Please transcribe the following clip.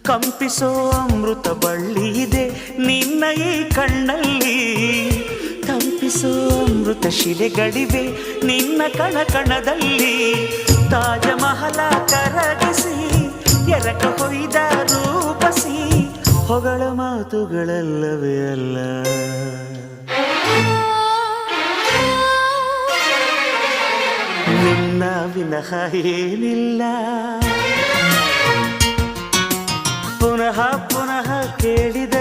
ಕಂಪಿಸೋ ಅಮೃತ ಬಳ್ಳಿ ಇದೆ ನಿನ್ನ ಈ ಕಣ್ಣಲ್ಲಿ, ತಂಪಿಸೋ ಅಮೃತ ಶಿಲೆಗಳಿವೆ ನಿನ್ನ ಕಣ ಕಣದಲ್ಲಿ. ತಾಜ ಮಹಲ ಕರಗಿಸಿ ಎರಕ ಹೊಯ್ದ ರೂಪಸಿ ಹೊಗಳ ಮಾತುಗಳಲ್ಲವೇ ಅಲ್ಲ. ನಿನ್ನ ವಿನಃ ಏನಿಲ್ಲ, ಪುನಃ ಪುನಃ ಕೇಳಿದ